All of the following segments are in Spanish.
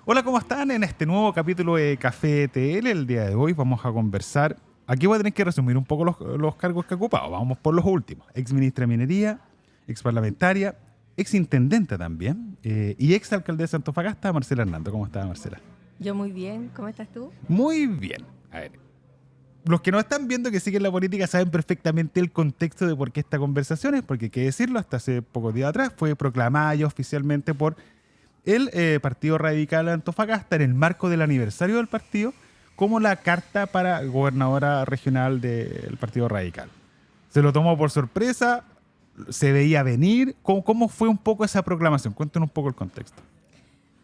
Hola, ¿cómo están? En este nuevo capítulo de Café TL, el día de hoy vamos a conversar. Aquí voy a tener que resumir un poco los cargos que ha ocupado. Vamos por los últimos. Ex ministra de Minería, ex parlamentaria, ex intendente también, y ex alcaldesa de Antofagasta, Marcela Hernando. ¿Cómo está, Marcela? Yo muy bien, ¿cómo estás tú? Muy bien. A ver, los que nos están viendo que siguen la política saben perfectamente el contexto de por qué esta conversación es, porque hay que decirlo, hasta hace pocos días atrás fue proclamada ya oficialmente por el Partido Radical de Antofagasta en el marco del aniversario del partido como la carta para gobernadora regional del Partido Radical. Se lo tomó por sorpresa, se veía venir. ¿Cómo fue un poco esa proclamación? Cuéntanos un poco el contexto.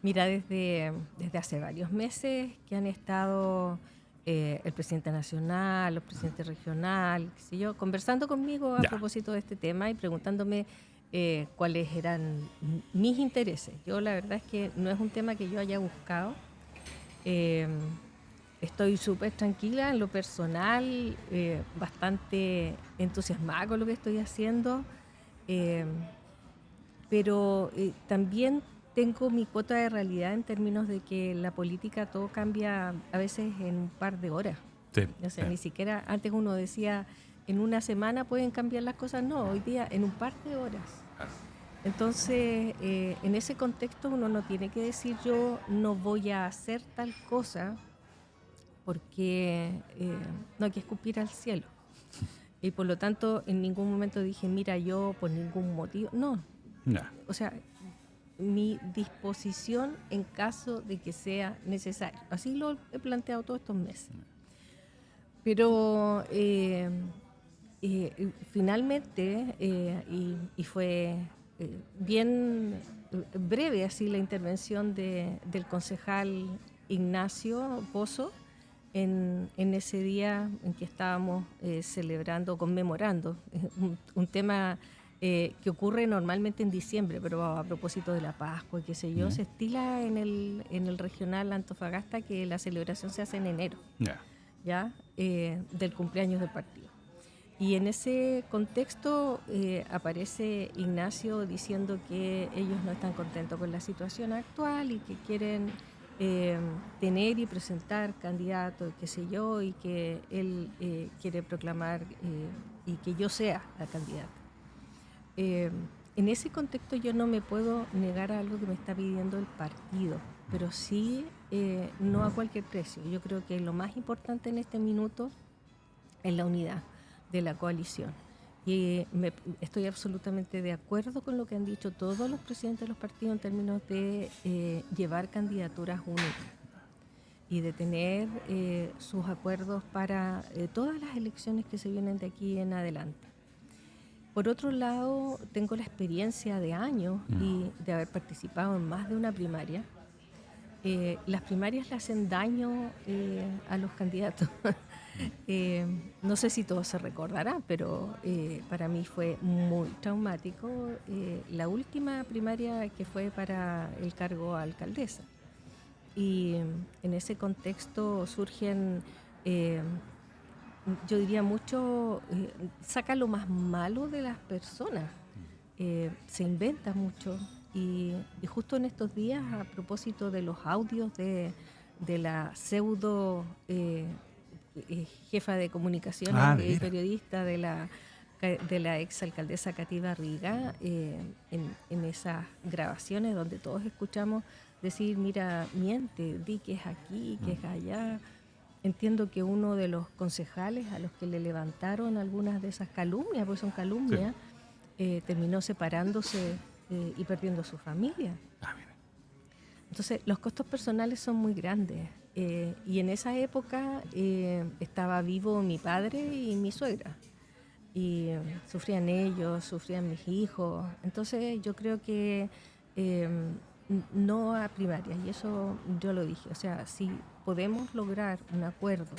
Mira, desde hace varios meses que han estado el presidente nacional, los presidentes regionales, qué sé yo, conversando conmigo a Ya. propósito de este tema y preguntándome cuáles eran mis intereses. Yo la verdad es que no es un tema que yo haya buscado. Eh, Estoy súper tranquila en lo personal, bastante entusiasmada con lo que estoy haciendo. Eh, pero también tengo mi cuota de realidad en términos de que la política todo cambia a veces en un par de horas. Sí. O sea, ni siquiera antes uno decía en una semana pueden cambiar las cosas, no, hoy día en un par de horas. Entonces, en ese contexto uno no tiene que decir yo no voy a hacer tal cosa porque no hay que escupir al cielo. Y por lo tanto, en ningún momento dije, mira, yo por ningún motivo, no. Ya. O sea, mi disposición en caso de que sea necesario. Así lo he planteado todos estos meses. Pero finalmente, y fue bien breve así la intervención del concejal Ignacio Pozo en ese día en que estábamos celebrando, conmemorando un tema que ocurre normalmente en diciembre, pero a propósito de la Pascua, qué sé yo, se estila en el regional Antofagasta que la celebración se hace en enero, Ya. ¿ya? Del cumpleaños del partido. Y en ese contexto aparece Ignacio diciendo que ellos no están contentos con la situación actual y que quieren tener y presentar candidatos, qué sé yo, y que él quiere proclamar y que yo sea la candidata. En ese contexto yo no me puedo negar a algo que me está pidiendo el partido, pero sí no a cualquier precio. Yo creo que lo más importante en este minuto es la unidad de la coalición. Y estoy absolutamente de acuerdo con lo que han dicho todos los presidentes de los partidos en términos de llevar candidaturas únicas y de tener sus acuerdos para todas las elecciones que se vienen de aquí en adelante. Por otro lado, tengo la experiencia de años y de haber participado en más de una primaria. Las primarias le hacen daño a los candidatos. No sé si todos se recordarán, pero para mí fue muy traumático la última primaria que fue para el cargo a alcaldesa. Y en ese contexto surgen, yo diría mucho, saca lo más malo de las personas, se inventa mucho. Y justo en estos días, a propósito de los audios de la pseudo jefa de comunicaciones y periodista de la exalcaldesa Katy Barriga, en esas grabaciones donde todos escuchamos decir, mira, miente, di que es aquí, que es allá. Entiendo que uno de los concejales a los que le levantaron algunas de esas calumnias, pues son calumnias, terminó separándose y perdiendo su familia. Entonces, los costos personales son muy grandes. Y en esa época estaba vivo mi padre y mi suegra. Y sufrían ellos, sufrían mis hijos. Entonces, yo creo que no a primarias. Y eso yo lo dije. O sea, si podemos lograr un acuerdo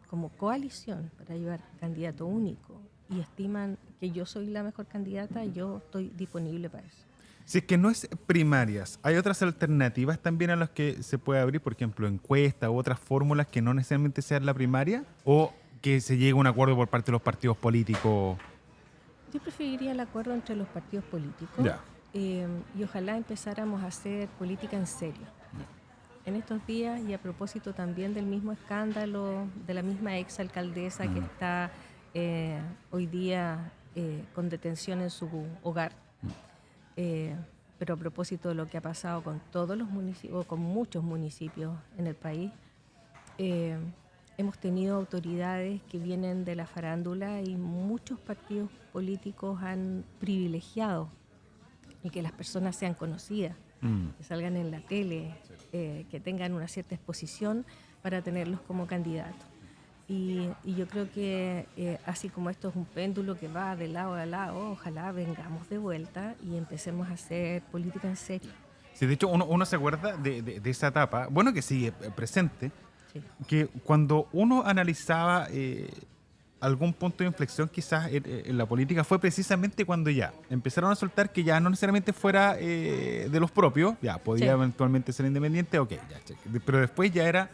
como coalición para llevar candidato único y estiman que yo soy la mejor candidata, yo estoy disponible para eso. Si es que no es primarias, ¿hay otras alternativas también a las que se puede abrir? Por ejemplo, encuestas u otras fórmulas que no necesariamente sean la primaria, o que se llegue a un acuerdo por parte de los partidos políticos. Yo preferiría el acuerdo entre los partidos políticos. Ya. y ojalá empezáramos a hacer política en serio. En estos días, y a propósito también del mismo escándalo, de la misma exalcaldesa que está hoy día con detención en su hogar, pero a propósito de lo que ha pasado con todos los municipios, con muchos municipios en el país, hemos tenido autoridades que vienen de la farándula y muchos partidos políticos han privilegiado el que las personas sean conocidas, que salgan en la tele, que tengan una cierta exposición para tenerlos como candidatos. Y yo creo que así como esto es un péndulo que va de lado a lado, ojalá vengamos de vuelta y empecemos a hacer política en serio. Sí, de hecho, uno se acuerda de esa etapa, bueno, que sigue presente, Sí. que cuando uno analizaba algún punto de inflexión quizás en la política fue precisamente cuando ya empezaron a soltar que ya no necesariamente fuera de los propios, ya podía Sí. eventualmente ser independiente, ok, ya, cheque. Pero después ya era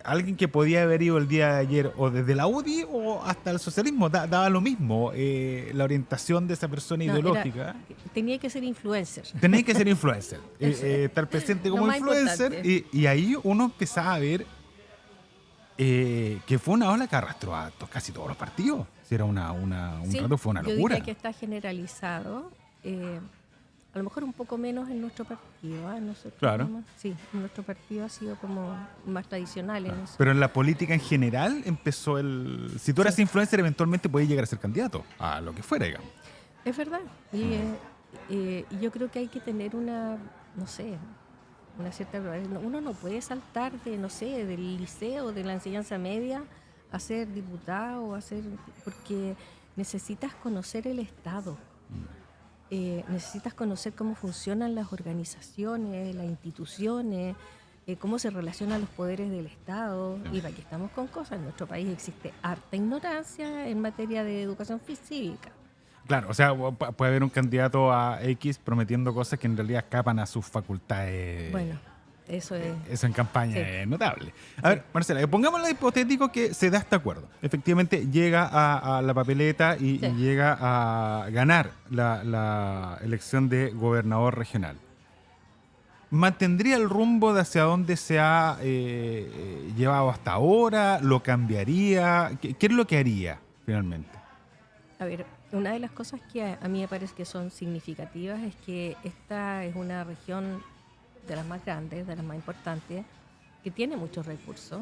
alguien que podía haber ido el día de ayer o desde la UDI o hasta el socialismo, daba lo mismo la orientación de esa persona No, ideológica. tenía que ser influencer. Tenéis que ser influencer, Eso. estar presente Lo como más influencer importante. y ahí uno empezaba a ver que fue una ola que arrastró a casi todos los partidos. Si era un Sí, rato fue una yo locura. diría que está generalizado, a lo mejor un poco menos en nuestro partido. Nosotros Claro. sí, nuestro partido ha sido como más tradicional en eso. Pero en la política en general empezó si tú eras Sí. influencer, eventualmente podías llegar a ser candidato a lo que fuera, digamos. Es verdad. Y yo creo que hay que tener una, no sé, una cierta... Uno no puede saltar de, no sé, del liceo, de la enseñanza media, a ser diputado, porque necesitas conocer el Estado. Necesitas conocer cómo funcionan las organizaciones, las instituciones, cómo se relacionan los poderes del Estado. Y para que estamos con cosas, en nuestro país existe harta ignorancia en materia de educación cívica. Claro, o sea, puede haber un candidato a X prometiendo cosas que en realidad escapan a sus facultades. Bueno, eso es... Eso en campaña Sí. es notable. A ver, Marcela, pongámoslo hipotético que se da este acuerdo. Efectivamente, llega a la papeleta y Sí. llega a ganar la elección de gobernador regional. ¿Mantendría el rumbo de hacia dónde se ha llevado hasta ahora? ¿Lo cambiaría? ¿Qué es lo que haría finalmente? A ver, una de las cosas que a mí me parece que son significativas es que esta es una región de las más grandes, de las más importantes, que tiene muchos recursos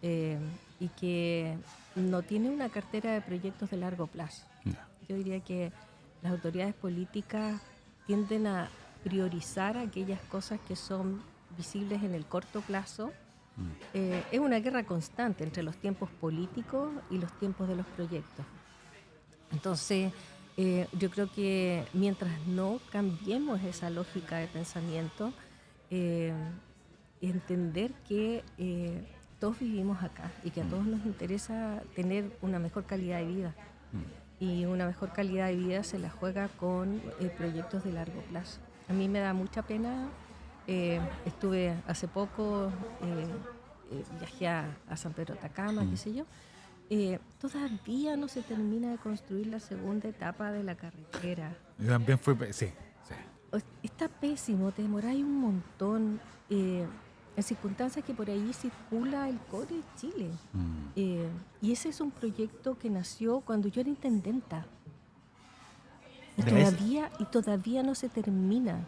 y que no tiene una cartera de proyectos de largo plazo. No. Yo diría que las autoridades políticas tienden a priorizar aquellas cosas que son visibles en el corto plazo. Es una guerra constante entre los tiempos políticos y los tiempos de los proyectos. Entonces, yo creo que mientras no cambiemos esa lógica de pensamiento, entender que todos vivimos acá y que a todos nos interesa tener una mejor calidad de vida. Y una mejor calidad de vida se la juega con proyectos de largo plazo. A mí me da mucha pena. Estuve hace poco, viajé a San Pedro de Atacama, qué sé yo. Todavía no se termina de construir la segunda etapa de la carretera. También fue, sí. Está pésimo, te demoráis un montón. En circunstancias que por ahí circula el cobre de Chile. Y ese es un proyecto que nació cuando yo era intendenta. Y todavía no se termina.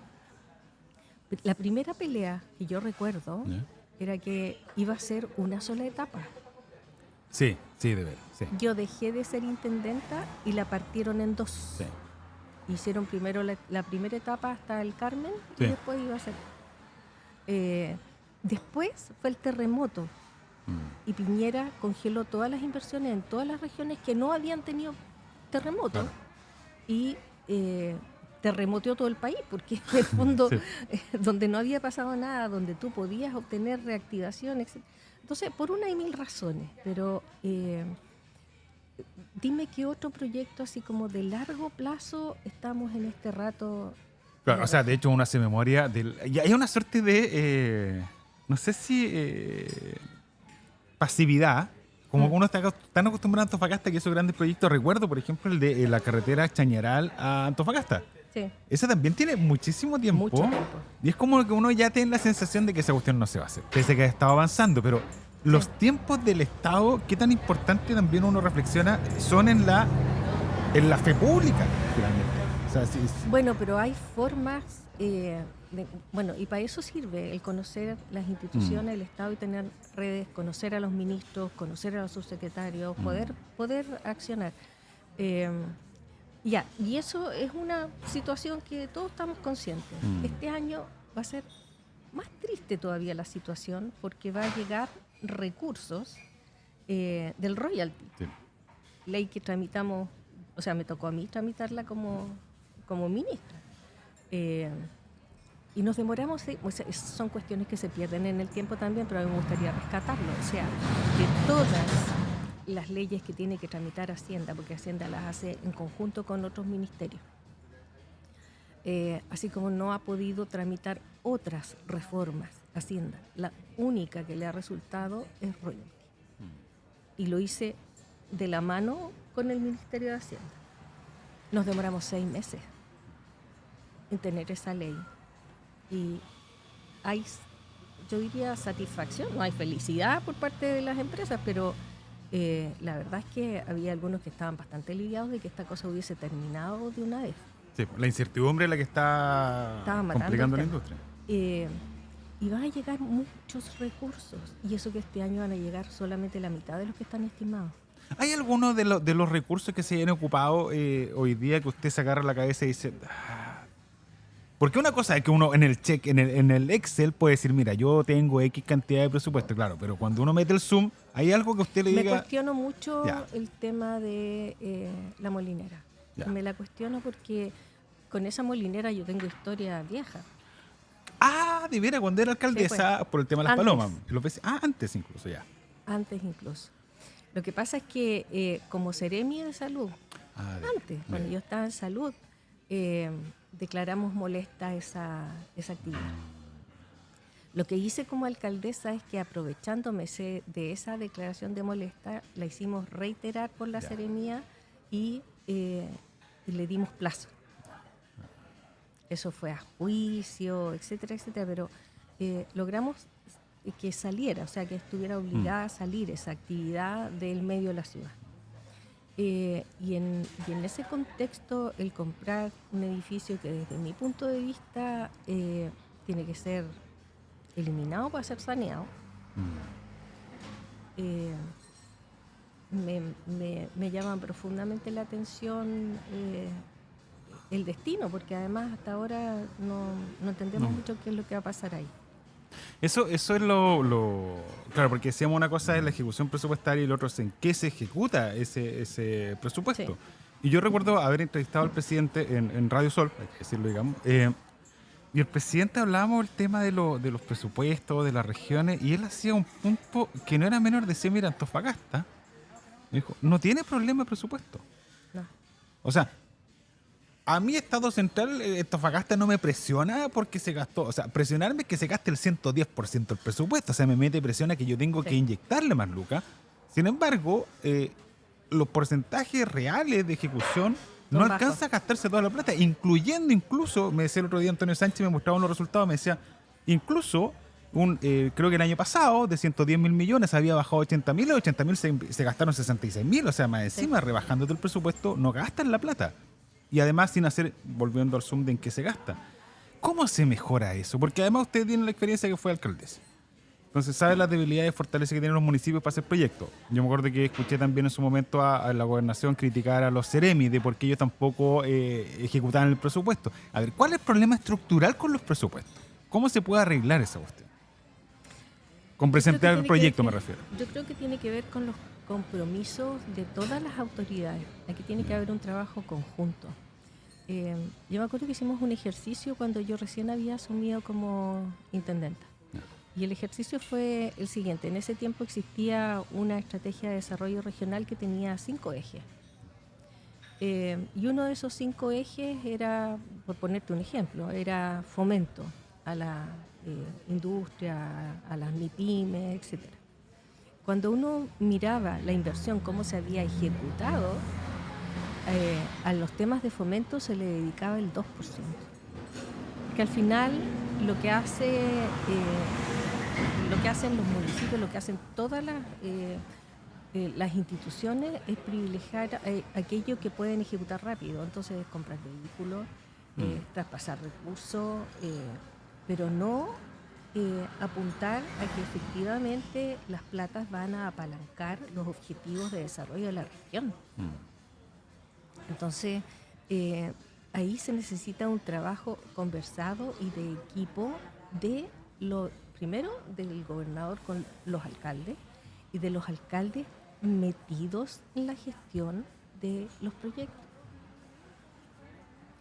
La primera pelea que yo recuerdo era que iba a ser una sola etapa. Sí, de ver. Sí. Yo dejé de ser intendenta y la partieron en dos. Sí. Hicieron primero la primera etapa hasta el Carmen Sí. y después iba a ser... después fue el terremoto y Piñera congeló todas las inversiones en todas las regiones que no habían tenido terremoto. Claro. Y terremoteó todo el país, porque en el fondo, Sí. donde no había pasado nada, donde tú podías obtener reactivación, etc. Entonces, por una y mil razones, pero dime qué otro proyecto así como de largo plazo estamos en este rato. Claro, o sea, de hecho uno hace memoria y hay una suerte de, no sé si pasividad, como uno está tan acostumbrado a Antofagasta que esos grandes proyectos, recuerdo por ejemplo el de la carretera Chañaral a Antofagasta. Sí, Esa también tiene muchísimo tiempo. mucho tiempo. Y es como que uno ya tiene la sensación de que esa cuestión no se va a hacer, pese a que ha estado avanzando. Pero los Sí. tiempos del Estado, qué tan importante también uno reflexiona, son en la fe pública, finalmente. O sea, Bueno, pero hay formas, bueno, y para eso sirve el conocer las instituciones del Estado y tener redes, conocer a los ministros, conocer a los subsecretarios, poder accionar. Eh, ya, y eso es una situación que todos estamos conscientes. Este año va a ser más triste todavía la situación porque va a llegar recursos del royalty, sí. ley que tramitamos, o sea, me tocó a mí tramitarla como ministra. Y nos demoramos, o sea, son cuestiones que se pierden en el tiempo también, pero a mí me gustaría rescatarlo. O sea, que todas las leyes que tiene que tramitar Hacienda, porque Hacienda las hace en conjunto con otros ministerios, así como no ha podido tramitar otras reformas Hacienda, la única que le ha resultado es royalty. Y lo hice de la mano con el Ministerio de Hacienda. Nos demoramos 6 meses en tener esa ley. Y hay, yo diría, satisfacción, no hay felicidad por parte de las empresas, pero la verdad es que había algunos que estaban bastante aliviados de que esta cosa hubiese terminado de una vez. Sí, la incertidumbre es la que está complicando la industria. Y van a llegar muchos recursos, y eso que este año van a llegar solamente la mitad de los que están estimados. ¿Hay alguno de los recursos que se hayan ocupado hoy día que usted se agarra la cabeza y dice... Porque una cosa es que uno en el Excel puede decir, mira, yo tengo X cantidad de presupuesto, claro, pero cuando uno mete el zoom, hay algo que usted le diga... Me cuestiono mucho Ya. el tema de la molinera. Ya. Me la cuestiono porque con esa molinera yo tengo historia vieja. Ah, de veras, cuando era alcaldesa, Sí, por el tema de las antes. palomas. Antes incluso, ya. Antes incluso. Lo que pasa es que como seremi de salud, antes, cuando yo estaba en salud, declaramos molesta esa actividad. Lo que hice como alcaldesa es que aprovechándome de esa declaración de molesta, la hicimos reiterar por la seremía y le dimos plazo. Eso fue a juicio, etcétera, etcétera, pero logramos que saliera, o sea, que estuviera obligada a salir esa actividad del medio de la ciudad. Y en ese contexto, el comprar un edificio que desde mi punto de vista tiene que ser eliminado para ser saneado, me llama profundamente la atención el destino, porque además hasta ahora no entendemos mucho qué es lo que va a pasar ahí. Eso es Claro, porque decíamos una cosa es la ejecución presupuestaria y lo otro es en qué se ejecuta ese presupuesto. Sí. Y yo recuerdo haber entrevistado al presidente en Radio Sol, hay que decirlo, digamos, y el presidente hablábamos del tema de los presupuestos, de las regiones, y él hacía un punto que no era menor, decía, mira, Antofagasta, dijo, no tiene problema de presupuesto. No. O sea, a mí Estado Central, Antofagasta no me presiona porque se gastó, o sea, presionarme es que se gaste el 110% del presupuesto, o sea, me mete presión a que yo tengo que inyectarle más lucas. Sin embargo, los porcentajes reales de ejecución no alcanza a gastarse toda la plata, incluyendo incluso, me decía el otro día Antonio Sánchez, me mostraba unos resultados, me decía, incluso, creo que el año pasado, de 110 mil millones, había bajado 80 mil, 80 mil se gastaron 66 mil, o sea, más encima, rebajándote el presupuesto, no gastan la plata. Y además sin hacer, volviendo al zoom de en qué se gasta. ¿Cómo se mejora eso? Porque además usted tiene la experiencia que fue alcaldesa. Entonces sabe las debilidades y fortalezas que tienen los municipios para hacer proyectos. Yo me acuerdo que escuché también en su momento a la gobernación criticar a los Ceremi de por qué ellos tampoco ejecutaban el presupuesto. A ver, ¿cuál es el problema estructural con los presupuestos? ¿Cómo se puede arreglar esa cuestión? Con presentar el proyecto me refiero. Yo creo que tiene que ver con los compromisos de todas las autoridades. Aquí tiene que haber un trabajo conjunto. Yo me acuerdo que hicimos un ejercicio cuando yo recién había asumido como intendenta. Y el ejercicio fue el siguiente. En ese tiempo existía una estrategia de desarrollo regional que tenía 5 ejes. Y uno de esos 5 ejes era, por ponerte un ejemplo, era fomento a la industria, a las MIPYMES, etc. Cuando uno miraba la inversión, cómo se había ejecutado, a los temas de fomento se le dedicaba el 2%. Que al final lo que hacen los municipios, lo que hacen todas las instituciones es privilegiar aquello que pueden ejecutar rápido. Entonces, comprar vehículos, traspasar recursos, pero no apuntar a que efectivamente las platas van a apalancar los objetivos de desarrollo de la región. Entonces, ahí se necesita un trabajo conversado y de equipo primero del gobernador con los alcaldes y de los alcaldes metidos en la gestión de los proyectos.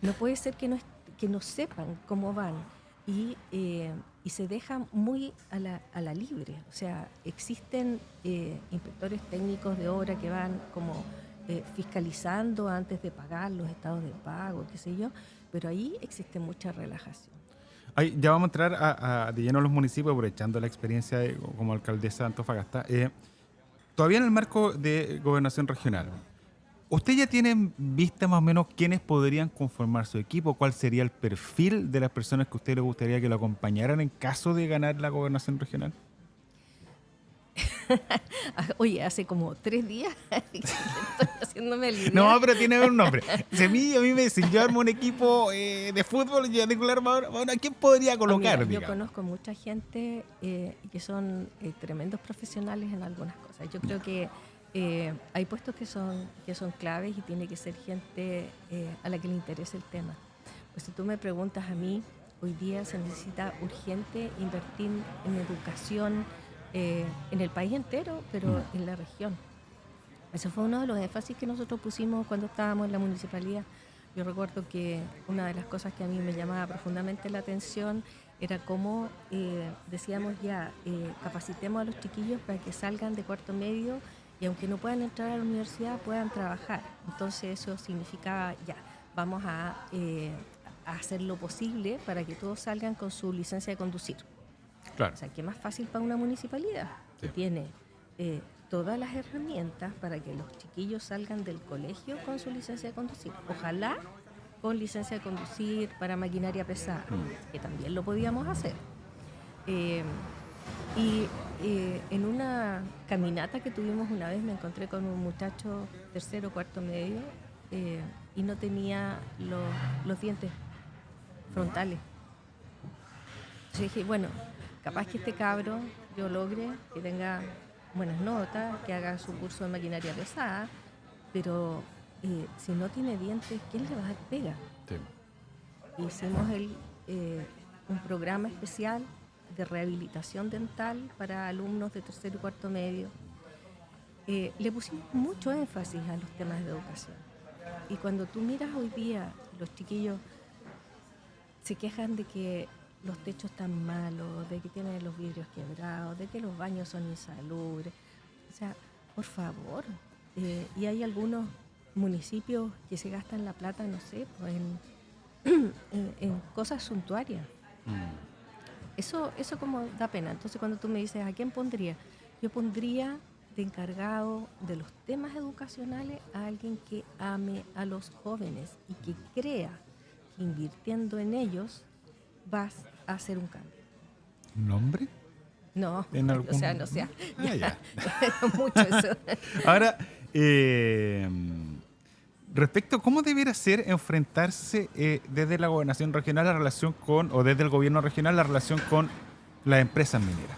No puede ser que no sepan cómo van y se dejan muy a la libre. O sea, existen inspectores técnicos de obra que van como fiscalizando antes de pagar los estados de pago, qué sé yo, pero ahí existe mucha relajación. Ay, ya vamos a entrar de lleno a los municipios, aprovechando la experiencia como alcaldesa de Antofagasta. Todavía en el marco de gobernación regional, ¿usted ya tiene vista más o menos quiénes podrían conformar su equipo? ¿Cuál sería el perfil de las personas que a usted le gustaría que lo acompañaran en caso de ganar la gobernación regional? Oye, hace como 3 días que estoy haciéndome el idea. No, pero tiene un nombre. Si a mí me dicen, yo armo un equipo de fútbol, yo tengo el armador, bueno, ¿a quién podría colocar? Mira, yo conozco mucha gente que son tremendos profesionales en algunas cosas. Yo creo que hay puestos que son claves y tiene que ser gente a la que le interese el tema. Pues si tú me preguntas a mí, hoy día se necesita urgente invertir en educación en el país entero, pero en la región. Ese fue uno de los énfasis que nosotros pusimos cuando estábamos en la municipalidad. Yo recuerdo que una de las cosas que a mí me llamaba profundamente la atención era cómo decíamos capacitemos a los chiquillos para que salgan de cuarto medio y aunque no puedan entrar a la universidad, puedan trabajar. Entonces eso significaba, vamos a hacer lo posible para que todos salgan con su licencia de conducir. Claro. O sea, ¿qué más fácil para una municipalidad? Sí. Que tiene todas las herramientas para que los chiquillos salgan del colegio con su licencia de conducir. Ojalá con licencia de conducir para maquinaria pesada, que también lo podíamos hacer. En una caminata que tuvimos una vez me encontré con un muchacho tercero, cuarto medio y no tenía los dientes frontales. Entonces dije, bueno, capaz que este cabro yo logre que tenga buenas notas, que haga su curso de maquinaria pesada, pero si no tiene dientes, ¿quién le va a dar pega? Sí. Hicimos un programa especial de rehabilitación dental para alumnos de tercero y cuarto medio. Le pusimos mucho énfasis a los temas de educación. Y cuando tú miras hoy día, los chiquillos se quejan de que los techos están malos, de que tienen los vidrios quebrados, de que los baños son insalubres. O sea, por favor. Y hay algunos municipios que se gastan la plata, no sé, pues en cosas suntuarias. Eso como da pena. Entonces cuando tú me dices, ¿a quién pondría? Yo pondría de encargado de los temas educacionales a alguien que ame a los jóvenes y que crea que invirtiendo en ellos vas a hacer un cambio. ¿Nombre? No, ¿En algún... o sea, no sea. Ya. Mucho eso. Ahora, respecto a cómo debiera ser enfrentarse desde la gobernación regional la relación o desde el gobierno regional la relación con las empresas mineras.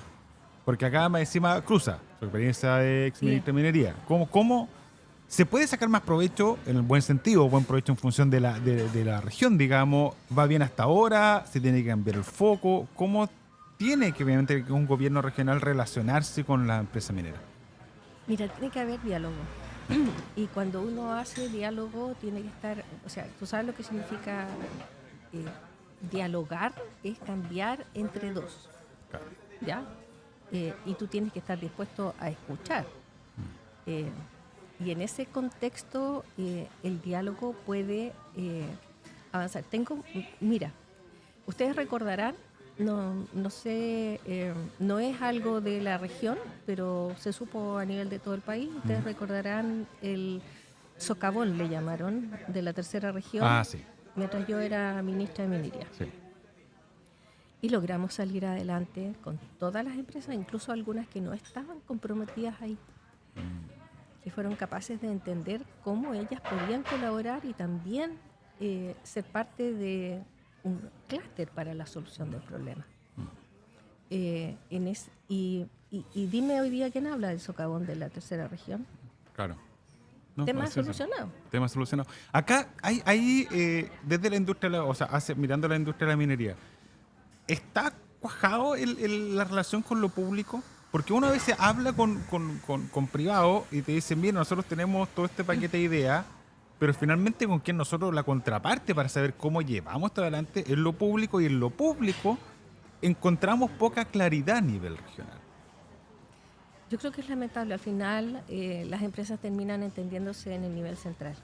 Porque acá me encima cruza su experiencia de ex ministra de Minería. ¿Cómo se puede sacar más provecho, en el buen sentido, buen provecho en función de la región, digamos? ¿Va bien hasta ahora? ¿Se tiene que cambiar el foco? ¿Cómo tiene que, obviamente, un gobierno regional relacionarse con la empresa minera? Mira, tiene que haber diálogo. Y cuando uno hace diálogo, tiene que estar... O sea, ¿tú sabes lo que significa dialogar? Es cambiar entre dos. Claro. ¿Ya? Y tú tienes que estar dispuesto a escuchar. Y en ese contexto, el diálogo puede avanzar. Mira, ustedes recordarán, no sé, no es algo de la región, pero se supo a nivel de todo el país. Ustedes recordarán el socavón le llamaron, de la tercera región, Sí. mientras yo era ministra de Minería. Sí. Y logramos salir adelante con todas las empresas, incluso algunas que no estaban comprometidas ahí, que fueron capaces de entender cómo ellas podían colaborar y también ser parte de un clúster para la solución del problema. Y dime hoy día quién habla del socavón de la tercera región. Claro. No, Tema así es. solucionado. Tema solucionado. Acá hay desde la industria, o sea, mirando la industria de la minería, ¿está cuajado la relación con lo público? Porque uno a veces habla con privados y te dicen, mira, nosotros tenemos todo este paquete de ideas, pero finalmente con quién nosotros, la contraparte para saber cómo llevamos esto adelante, es lo público, y en lo público encontramos poca claridad a nivel regional. Yo creo que es lamentable. Al final, las empresas terminan entendiéndose en el nivel central.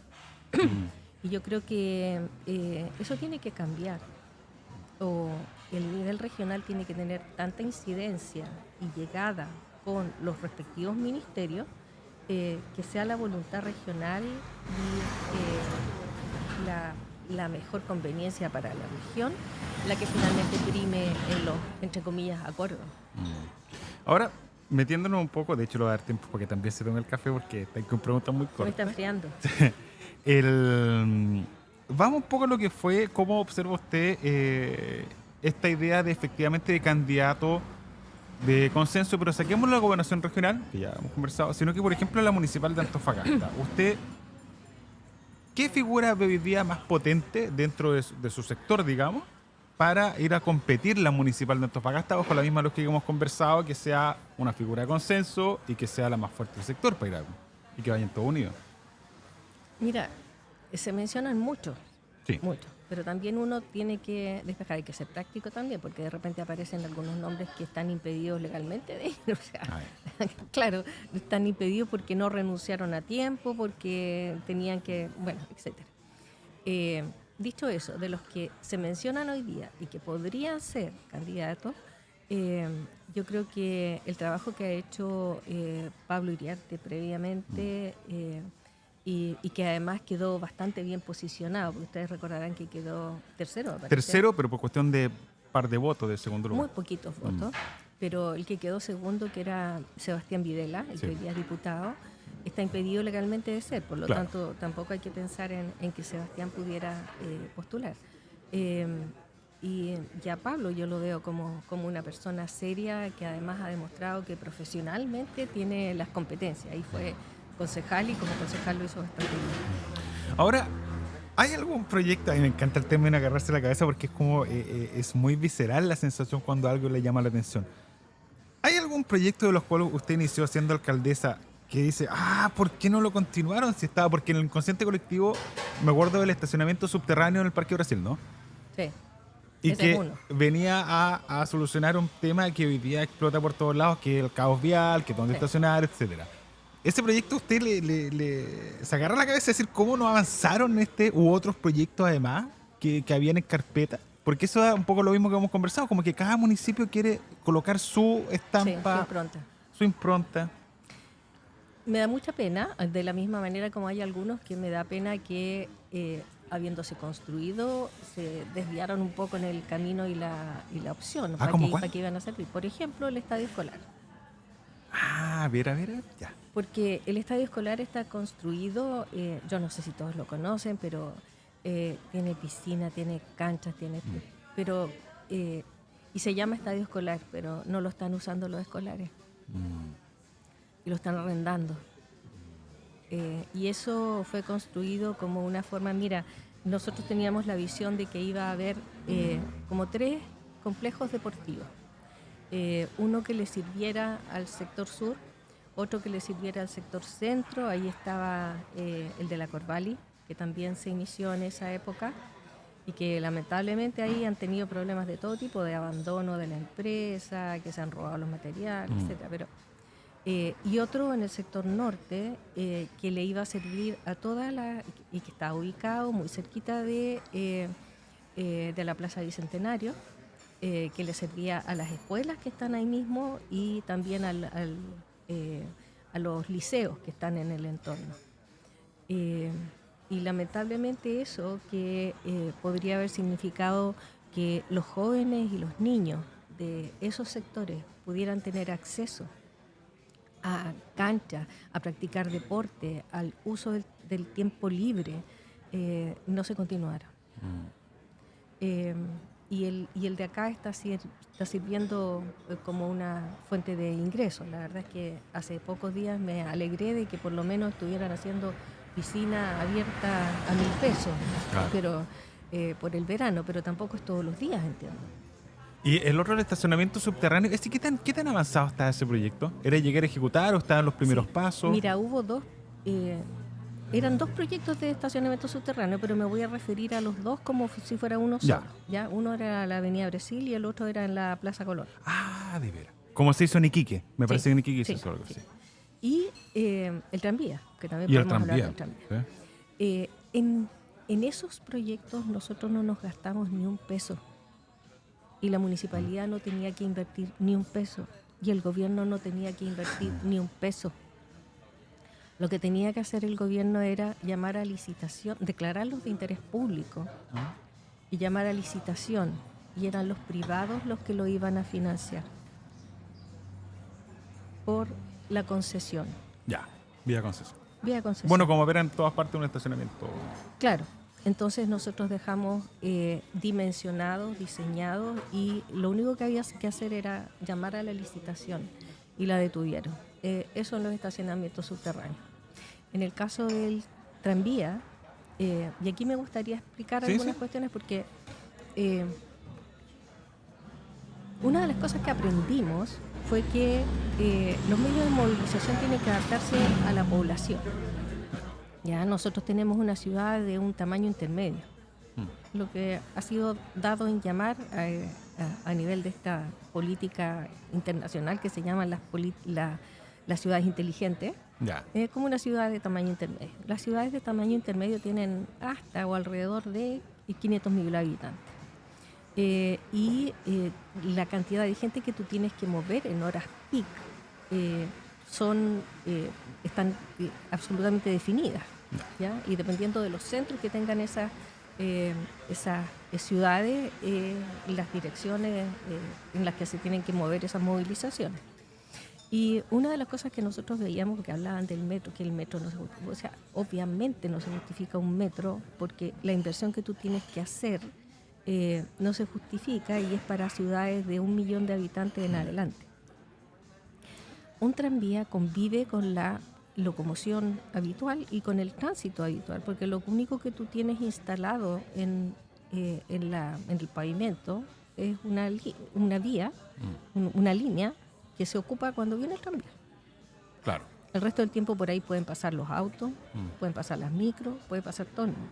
Y yo creo que eso tiene que cambiar. O el nivel regional tiene que tener tanta incidencia y llegada con los respectivos ministerios, que sea la voluntad regional y la mejor conveniencia para la región la que finalmente prime en los, entre comillas, acuerdos. Ahora, metiéndonos un poco, de hecho lo voy a dar tiempo porque también se toma el café porque hay con preguntas muy Me cortas. está enfriando. Vamos un poco a lo que fue, cómo observa usted esta idea de efectivamente de candidato de consenso, pero saquemos la gobernación regional, que ya hemos conversado, sino que por ejemplo la municipal de Antofagasta. ¿Usted qué figura ve hoy día más potente dentro de su sector, digamos, para ir a competir la municipal de Antofagasta bajo la misma lógica que hemos conversado, que sea una figura de consenso y que sea la más fuerte del sector para ir a, y que vayan todos unidos? Mira, se mencionan mucho, Sí. mucho, pero también uno tiene que despejar, hay que ser práctico también, porque de repente aparecen algunos nombres que están impedidos legalmente de ir. O sea, claro, están impedidos porque no renunciaron a tiempo, porque tenían que, bueno, etcétera. Dicho eso, de los que se mencionan hoy día y que podrían ser candidatos, yo creo que el trabajo que ha hecho Pablo Iriarte previamente y que además quedó bastante bien posicionado, porque ustedes recordarán que quedó tercero. Tercero, pero por cuestión de par de votos de segundo lugar. Muy poquitos votos, pero el que quedó segundo, que era Sebastián Videla, el que hoy día es diputado, está impedido legalmente de ser, por lo tanto tampoco hay que pensar en que Sebastián pudiera postular. Y ya Pablo yo lo veo como una persona seria que además ha demostrado que profesionalmente tiene las competencias. Ahí fue concejal y como concejal lo hizo bastante bien. Ahora, ¿hay algún proyecto? A mí me encanta el término agarrarse la cabeza porque es como es muy visceral la sensación cuando algo le llama la atención. ¿Hay algún proyecto de los cuales usted inició siendo alcaldesa que dice, ¿por qué no lo continuaron? Si estaba, porque en el inconsciente colectivo me acuerdo del estacionamiento subterráneo en el Parque Brasil, ¿no? Sí. Y Ese que es uno. venía a solucionar un tema que hoy día explota por todos lados, que es el caos vial, que es donde estacionar, etcétera. Ese proyecto usted se agarra la cabeza y decir cómo no avanzaron u otros proyectos además que habían en carpeta. Porque eso es un poco lo mismo que hemos conversado, como que cada municipio quiere colocar su estampa, su impronta. Me da mucha pena, de la misma manera como hay algunos que me da pena que habiéndose construido se desviaron un poco en el camino y la opción para que iban a servir. Por ejemplo, el estadio escolar. Mira, ya. Porque el estadio escolar está construido, yo no sé si todos lo conocen, pero tiene piscina, tiene canchas, pero y se llama estadio escolar, pero no lo están usando los escolares. Y lo están arrendando. Y eso fue construido como una forma, mira, nosotros teníamos la visión de que iba a haber como 3 complejos deportivos. Uno que le sirviera al sector sur, otro que le sirviera al sector centro, ahí estaba el de la Corvallis, que también se inició en esa época y que lamentablemente ahí han tenido problemas de todo tipo, de abandono de la empresa, que se han robado los materiales, etcétera. Pero y otro en el sector norte que le iba a servir a y que está ubicado muy cerquita de la Plaza Bicentenario, que le servía a las escuelas que están ahí mismo y también a los liceos que están en el entorno. Y lamentablemente eso que podría haber significado que los jóvenes y los niños de esos sectores pudieran tener acceso a canchas, a practicar deporte, al uso del tiempo libre, no se continuaron. Eh, y el de acá está sirviendo como una fuente de ingresos. La verdad es que hace pocos días me alegré de que por lo menos estuvieran haciendo piscina abierta a 1.000 pesos, Claro. pero por el verano, pero tampoco es todos los días, entiendo. Y el otro, el estacionamiento subterráneo, ¿qué tan avanzado está ese proyecto? ¿Era llegar a ejecutar o estaban los primeros Sí. pasos? Mira, hubo eran dos proyectos de estacionamiento subterráneo, pero me voy a referir a los dos como si fuera uno Ya. solo. ¿Ya? Uno era la Avenida Brasil y el otro era en la Plaza Colón. Ah, de veras. Como se hizo en Iquique. Me parece que en Iquique se sí, hizo algo sí. así. Y el tranvía, que también Y el podemos hablar tranvía. del tranvía. ¿Sí? En esos proyectos nosotros no nos gastamos ni un peso. Y la municipalidad no tenía que invertir ni un peso. Y el gobierno no tenía que invertir ni un peso. Lo que tenía que hacer el gobierno era llamar a licitación, declararlos de interés público y llamar a licitación. Y eran los privados los que lo iban a financiar por la concesión. Ya, vía concesión. Vía concesión. Bueno, como verán, en todas partes un estacionamiento. Claro. Entonces nosotros dejamos dimensionados, diseñados, y lo único que había que hacer era llamar a la licitación y la detuvieron. Eso en los estacionamientos subterráneos. En el caso del tranvía, y aquí me gustaría explicar algunas cuestiones porque una de las cosas que aprendimos fue que los medios de movilización tienen que adaptarse a la población. Ya nosotros tenemos una ciudad de un tamaño intermedio, lo que ha sido dado en llamar a nivel de esta política internacional que se llaman las ciudades inteligentes, Ya. como una ciudad de tamaño intermedio. Las ciudades de tamaño intermedio tienen hasta o alrededor de 500.000 habitantes. Y la cantidad de gente que tú tienes que mover en horas peak están absolutamente definidas, ¿ya? Y dependiendo de los centros que tengan esas ciudades, las direcciones en las que se tienen que mover esas movilizaciones. Y una de las cosas que nosotros veíamos, porque hablaban del metro, que el metro no se justifica, o sea, obviamente no se justifica un metro porque la inversión que tú tienes que hacer no se justifica y es para ciudades de 1 millón de habitantes en adelante. Un tranvía convive con la locomoción habitual y con el tránsito habitual, porque lo único que tú tienes instalado en el pavimento es una vía, una línea que se ocupa cuando viene el tranvía. Claro. El resto del tiempo por ahí pueden pasar los autos, pueden pasar las micros, puede pasar todo el mundo.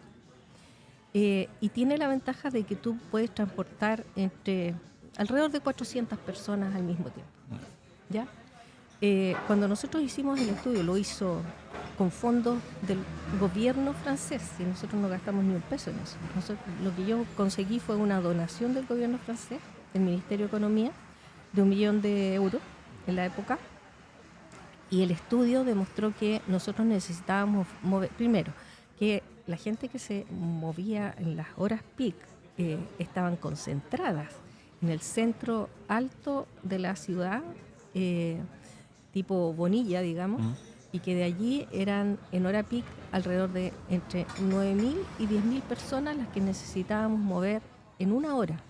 Y tiene la ventaja de que tú puedes transportar entre alrededor de 400 personas al mismo tiempo. ¿Ya? Cuando nosotros hicimos el estudio, lo hizo con fondos del gobierno francés, y nosotros no gastamos ni un peso en eso. Lo que yo conseguí fue una donación del gobierno francés, del Ministerio de Economía, de 1 millón de euros en la época, y el estudio demostró que nosotros necesitábamos mover, primero, que la gente que se movía en las horas peak estaban concentradas en el centro alto de la ciudad, tipo Bonilla, digamos, y que de allí eran en hora peak alrededor de entre 9.000 y 10.000 personas las que necesitábamos mover en una hora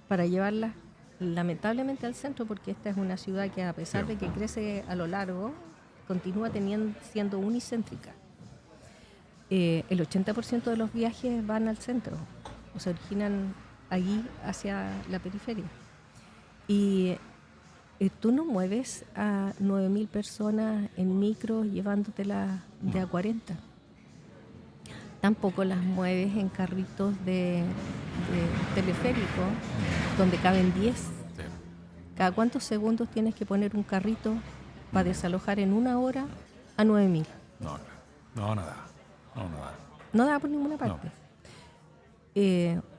para llevarlas lamentablemente al centro, porque esta es una ciudad que a pesar de que crece a lo largo, continúa siendo unicéntrica. El 80% de los viajes van al centro, o se originan allí hacia la periferia. Y tú no mueves a 9.000 personas en micros llevándotelas de a 40. Tampoco las mueves en carritos de teleférico donde caben 10. ¿Cada cuántos segundos tienes que poner un carrito para desalojar en una hora a 9.000? No da. No da por ninguna parte.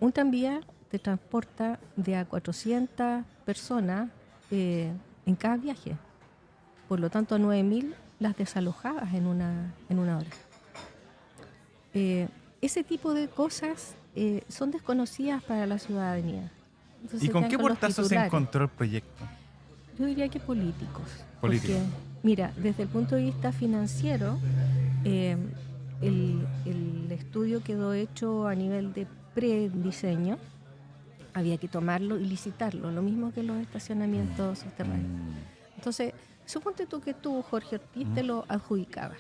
Un tranvía te transporta de a 400 personas en cada viaje. Por lo tanto, a 9.000 las desalojabas en una hora. Ese tipo de cosas son desconocidas para la ciudadanía. Entonces, ¿Y se con quedan qué con los portazo se titulares. encontró el proyecto? Yo diría que políticos. Político. Porque, mira, desde el punto de vista financiero, eh, el estudio quedó hecho a nivel de prediseño. Había que tomarlo y licitarlo, lo mismo que los estacionamientos subterráneos. Entonces, suponte tú que tú, Jorge Ortiz, te lo adjudicabas.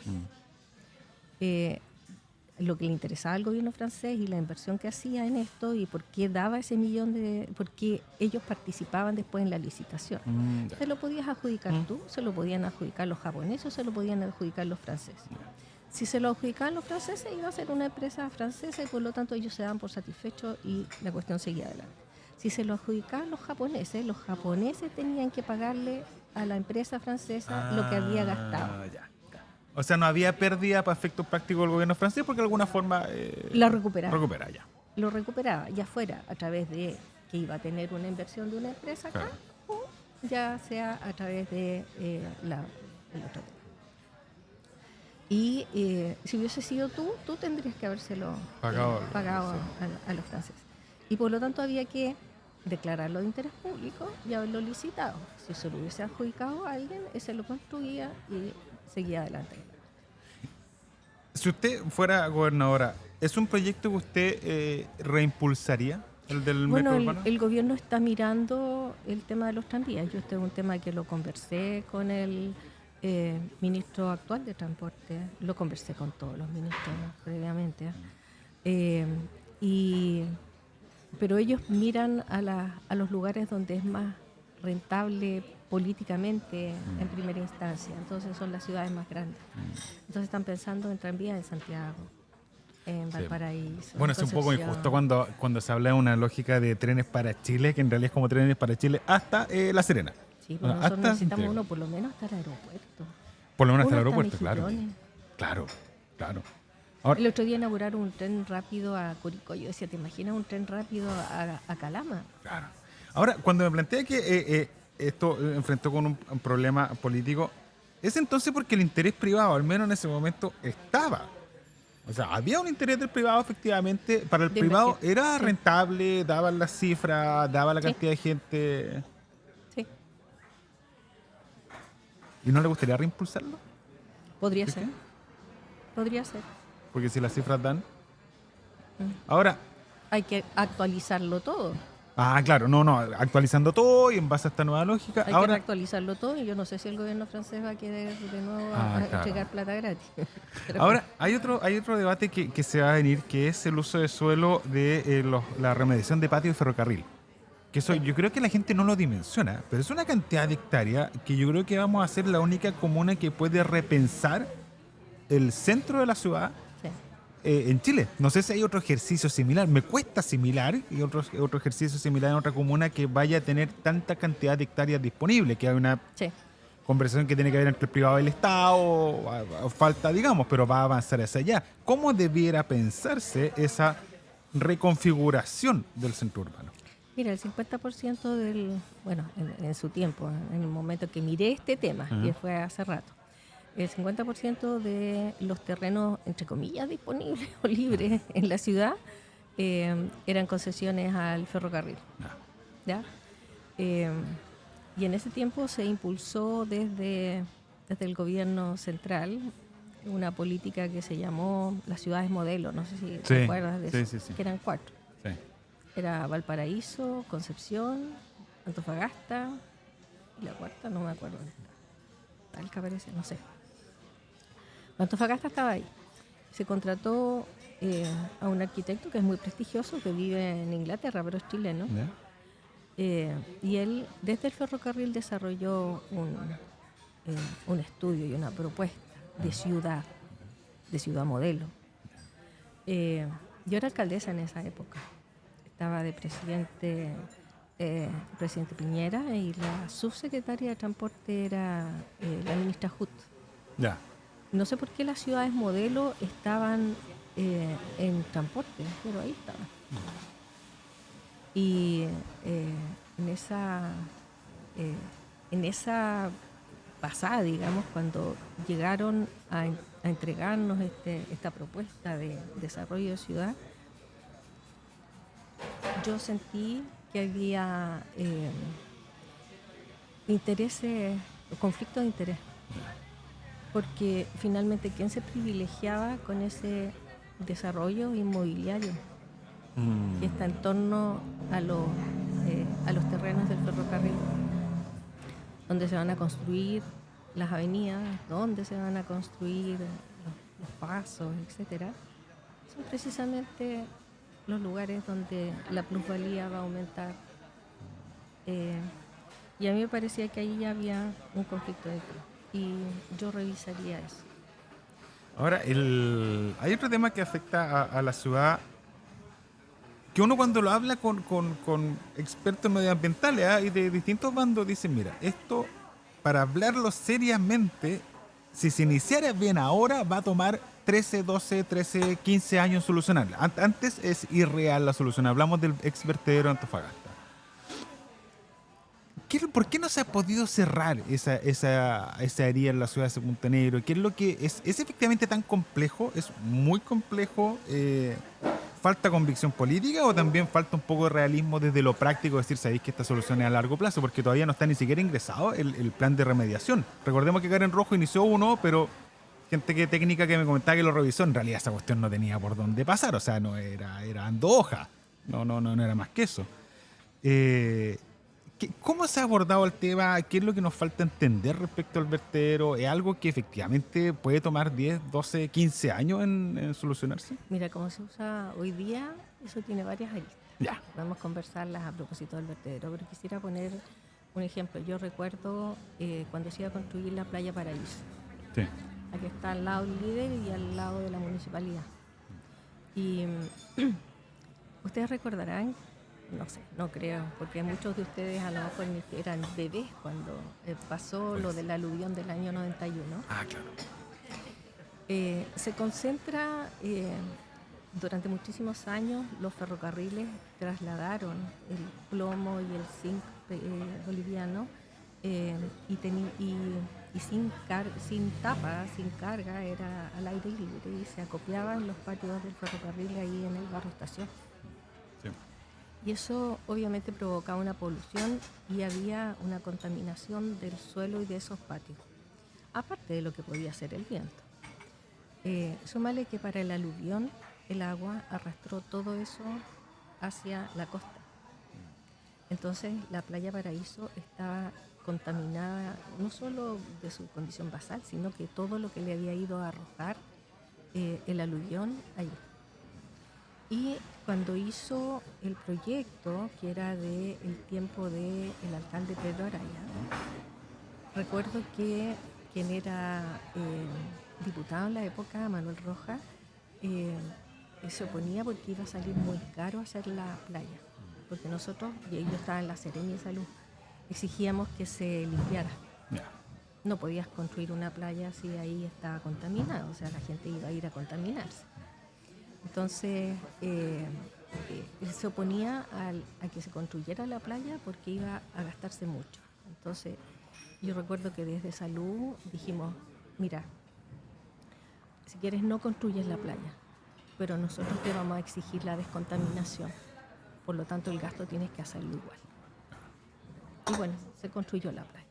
Lo que le interesaba al gobierno francés y la inversión que hacía en esto y por qué daba ese millón por qué ellos participaban después en la licitación. Se lo podías adjudicar tú, se lo podían adjudicar los japoneses o se lo podían adjudicar los franceses. Si se lo adjudicaban los franceses, iba a ser una empresa francesa y por lo tanto ellos se daban por satisfechos y la cuestión seguía adelante. Si se lo adjudicaban los japoneses tenían que pagarle a la empresa francesa lo que había gastado. Ya. O sea, no había pérdida para efectos prácticos del gobierno francés porque de alguna forma La recuperaba. recupera ya. Lo recuperaba, ya fuera a través de que iba a tener una inversión de una empresa acá, Claro. o ya sea a través de el otro tema. Y si hubiese sido tú tendrías que habérselo Pagado, a los franceses. Y por lo tanto había que declararlo de interés público y haberlo licitado. Si se lo hubiese adjudicado a alguien, ese lo construía y seguía adelante. Si usted fuera gobernadora, ¿es un proyecto que usted reimpulsaría, el del Bueno, metro urbano? el gobierno está mirando el tema de los tranvías. Yo este es un tema que lo conversé con el ministro actual de Transporte, lo conversé con todos los ministros previamente. Pero ellos miran a los lugares donde es más rentable políticamente en primera instancia. Entonces son las ciudades más grandes. Entonces están pensando en tranvías en Santiago, en Valparaíso. Bueno, es un poco injusto cuando se habla de una lógica de trenes para Chile, que en realidad es como trenes para Chile hasta La Serena. Sí, pero nosotros necesitamos uno por lo menos hasta el aeropuerto. Por lo menos hasta el Uno aeropuerto, claro. Claro. Ahora, El otro día inauguraron un tren rápido a Curicó. Yo decía, ¿te imaginas un tren rápido a Calama? claro. Ahora, cuando me plantea que esto enfrentó con un problema político, es entonces porque el interés privado, al menos en ese momento, estaba. O sea, había un interés del privado, efectivamente. Para el De privado inversión. era Sí. rentable, daban las cifras, daba la Sí. cantidad de gente. Sí, ¿Y no le gustaría reimpulsarlo? podría ¿Por ser. qué? Podría ser. Porque si las cifras dan. Ahora, Hay que actualizarlo todo. claro, no, actualizando todo y en base a esta nueva lógica. Hay que Ahora, actualizarlo todo y yo no sé si el gobierno francés va a querer de nuevo claro. entregar plata gratis. Pero ahora hay otro debate que se va a venir, que es el uso de suelo de la remediación de patio y ferrocarril. Que eso yo creo que la gente no lo dimensiona, pero es una cantidad de hectáreas que yo creo que vamos a ser la única comuna que puede repensar el centro de la ciudad sí. en Chile. No sé si hay otro ejercicio similar. Me cuesta similar y otro ejercicio similar en otra comuna que vaya a tener tanta cantidad de hectáreas disponibles, que hay una Sí. conversación que tiene que ver entre el privado y el Estado, o falta, digamos, pero va a avanzar hacia allá. ¿Cómo debiera pensarse esa reconfiguración del centro urbano? Mira, el 50% en su tiempo, en el momento que miré este tema, que fue hace rato, el 50% de los terrenos, entre comillas, disponibles o libres en la ciudad eran concesiones al ferrocarril. ¿Ya? Y en ese tiempo se impulsó desde el gobierno central una política que se llamó las ciudades modelo, no sé si te acuerdas de eso, sí. que eran 4. Sí. Era Valparaíso, Concepción, Antofagasta y la cuarta no me acuerdo dónde está. Talca parece, no sé. Antofagasta estaba ahí. Se contrató a un arquitecto que es muy prestigioso, que vive en Inglaterra, pero es chileno. Y él desde el ferrocarril desarrolló un estudio y una propuesta de ciudad modelo. Yo era alcaldesa en esa época. Estaba de presidente Piñera y la subsecretaria de Transporte era la ministra Hut. Ya. No sé por qué las ciudades modelo estaban en transporte, pero ahí estaban. Y en esa pasada, digamos, cuando llegaron a entregarnos esta propuesta de desarrollo de ciudad, yo sentí que había intereses, conflictos de interés, porque finalmente ¿quién se privilegiaba con ese desarrollo inmobiliario que está en torno a los terrenos del ferrocarril, donde se van a construir las avenidas, donde se van a construir los pasos, etcétera? Son precisamente los lugares donde la plusvalía va a aumentar. Y a mí me parecía que ahí ya había un conflicto de interés, y yo revisaría eso. Ahora, hay otro tema que afecta a la ciudad, que uno cuando lo habla con expertos medioambientales y de distintos bandos, dicen, mira, esto, para hablarlo seriamente, si se iniciara bien ahora, va a tomar 13, 12, 13, 15 años solucionarla. Antes es irreal la solución. Hablamos del ex vertedero de Antofagasta. ¿Por qué no se ha podido cerrar esa herida en la ciudad de Punta Negro? ¿Qué es lo que es efectivamente tan complejo? ¿Es muy complejo? ¿Falta convicción política o también falta un poco de realismo desde lo práctico, decir, sabéis que esta solución es a largo plazo? Porque todavía no está ni siquiera ingresado el plan de remediación. Recordemos que Karen Rojo inició uno, pero gente técnica que me comentaba que lo revisó, en realidad esa cuestión no tenía por dónde pasar, o sea, no eran 2 hojas, no era más que eso. ¿Cómo se ha abordado el tema? ¿Qué es lo que nos falta entender respecto al vertedero? ¿Es algo que efectivamente puede tomar 10, 12, 15 años en solucionarse? Mira, como se usa hoy día, eso tiene varias aristas. Ya. Podemos conversarlas a propósito del vertedero, pero quisiera poner un ejemplo. Yo recuerdo cuando se iba a construir la Playa Paraíso. Sí. Aquí está al lado del líder y al lado de la municipalidad. Y ustedes recordarán, no sé, no creo, porque muchos de ustedes a lo mejor eran bebés cuando pasó lo del aluvión del año 91. Ah, claro. Se concentra, durante muchísimos años los ferrocarriles trasladaron el plomo y el zinc boliviano y sin tapa, sin carga, era al aire libre y se acopiaban los patios del ferrocarril ahí en el barrio Estación. Sí. Y eso obviamente provocaba una polución y había una contaminación del suelo y de esos patios, aparte de lo que podía hacer el viento. Súmale que para el aluvión el agua arrastró todo eso hacia la costa. Entonces la Playa Paraíso estaba contaminada no solo de su condición basal, sino que todo lo que le había ido a arrojar el aluvión allí. Y cuando hizo el proyecto, que era del tiempo del alcalde Pedro Araya, recuerdo que quien era diputado en la época, Manuel Rojas, se oponía porque iba a salir muy caro hacer la playa, porque nosotros, y yo estaba en la Serenia de Salud, exigíamos que se limpiara. Yeah. No podías construir una playa si ahí estaba contaminada, o sea, la gente iba a ir a contaminarse. Entonces, él se oponía a que se construyera la playa porque iba a gastarse mucho. Entonces, yo recuerdo que desde Salud dijimos, mira, si quieres no construyes la playa, pero nosotros te vamos a exigir la descontaminación. Por lo tanto, el gasto tienes que hacerlo igual. Y bueno, se construyó la playa.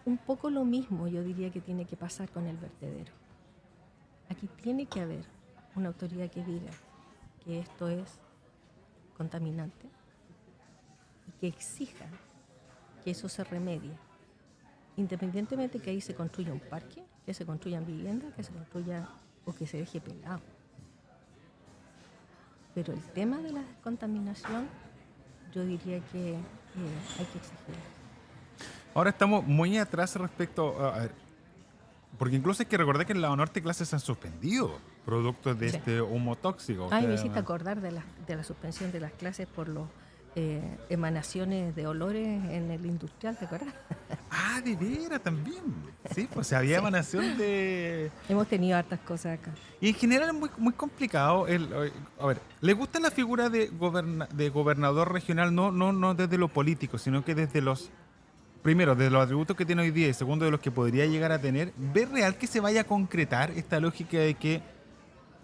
Un poco lo mismo yo diría que tiene que pasar con el vertedero. Aquí tiene que haber una autoridad que diga que esto es contaminante y que exija que eso se remedie, independientemente que ahí se construya un parque, que se construyan viviendas, que se construya o que se deje pelado. Pero el tema de la descontaminación, yo diría que hay que exigirlo. Ahora estamos muy atrás respecto a ver, porque incluso hay que recordar que en la norte clases se han suspendido productos de este humo tóxico. Me hiciste acordar de la suspensión de las clases por las emanaciones de olores en el industrial, ¿te acuerdas? Ah, de veras también. Sí, pues había emanación de... Hemos tenido hartas cosas acá. Y en general es muy, muy complicado. A ver, ¿le gusta la figura de gobernador regional? No desde lo político, sino que desde los primero, de los atributos que tiene hoy día y segundo, de los que podría llegar a tener, ¿ves real que se vaya a concretar esta lógica de que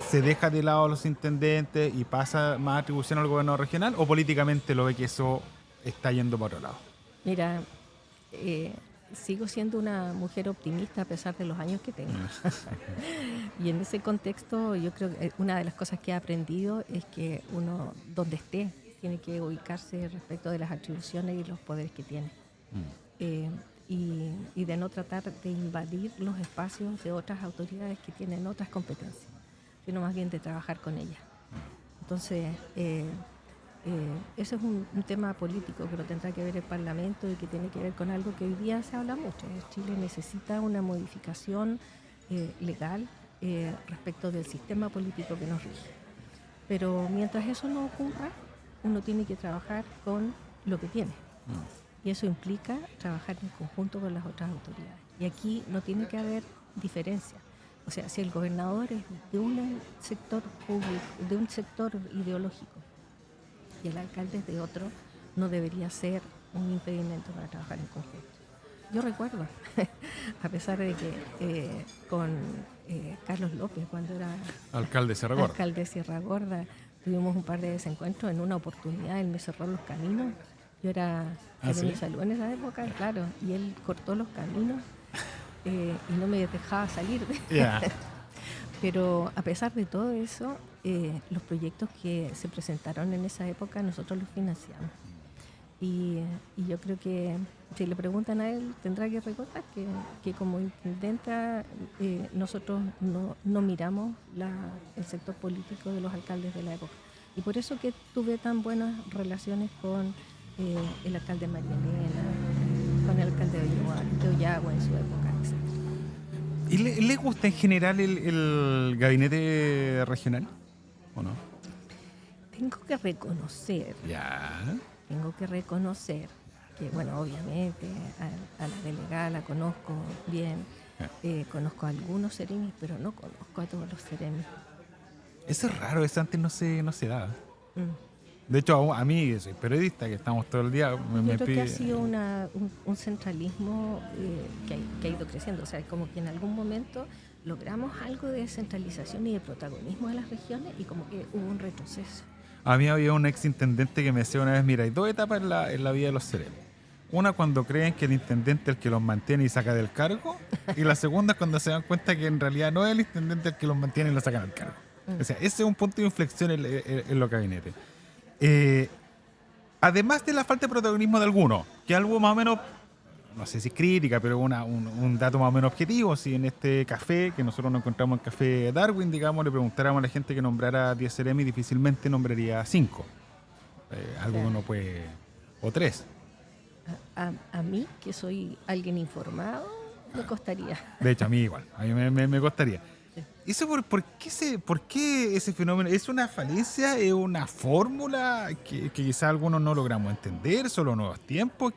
se deja de lado a los intendentes y pasa más atribución al gobernador regional? ¿O políticamente lo ve que eso está yendo para otro lado? Mira, sigo siendo una mujer optimista a pesar de los años que tengo. Y en ese contexto yo creo que una de las cosas que he aprendido es que uno, donde esté, tiene que ubicarse respecto de las atribuciones y los poderes que tiene. Y de no tratar de invadir los espacios de otras autoridades que tienen otras competencias, sino más bien de trabajar con ellas. Entonces, ese es un tema político que lo tendrá que ver el Parlamento y que tiene que ver con algo que hoy día se habla mucho. Chile necesita una modificación legal respecto del sistema político que nos rige. Pero mientras eso no ocurra, uno tiene que trabajar con lo que tiene. Y eso implica trabajar en conjunto con las otras autoridades. Y aquí no tiene que haber diferencia. O sea, si el gobernador es de un sector público, de un sector ideológico, y el alcalde es de otro, no debería ser un impedimento para trabajar en conjunto. Yo recuerdo, a pesar de que con Carlos López, cuando era Alcalde de Sierra Gorda. alcalde de Sierra Gorda, tuvimos un par de desencuentros. En una oportunidad él me cerró los caminos. Yo era gerente de salud en esa época, claro, y él cortó los caminos y no me dejaba salir. Yeah. Pero a pesar de todo eso, los proyectos que se presentaron en esa época nosotros los financiamos. Y yo creo que si le preguntan a él, tendrá que recordar que como intendenta nosotros no miramos el sector político de los alcaldes de la época. Y por eso que tuve tan buenas relaciones con el alcalde María Elena, con el alcalde de Ollagua en su época, etc. ¿Y le gusta en general el gabinete regional o no? Tengo que reconocer que, bueno, obviamente a la delegada la conozco bien, conozco a algunos seremis, pero no conozco a todos los seremis. Eso es raro, eso antes no se daba. De hecho, a mí, soy periodista, que estamos todo el día, Yo creo que ha sido un centralismo que ha ido creciendo. O sea, es como que en algún momento logramos algo de descentralización y de protagonismo de las regiones y como que hubo un retroceso. A mí había un ex intendente que me decía una vez, mira, hay dos etapas en la vida de los seremis. Una cuando creen que el intendente es el que los mantiene y saca del cargo, y la segunda es cuando se dan cuenta que en realidad no es el intendente el que los mantiene y lo saca del cargo. O sea, ese es un punto de inflexión en los gabinetes. Además de la falta de protagonismo de algunos, que algo más o menos, no sé si es crítica, pero un dato más o menos objetivo. Si en este café, que nosotros nos encontramos en Café Darwin, digamos, le preguntáramos a la gente que nombrara 10 seremis, difícilmente nombraría 5. Algo no puede, o 3. A mí, que soy alguien informado, me costaría. De hecho, a mí igual, a mí me costaría. ¿Eso por qué ese fenómeno? ¿Es una falencia? ¿Es una fórmula que quizás algunos no logramos entender? ¿Solo nuevos tiempos?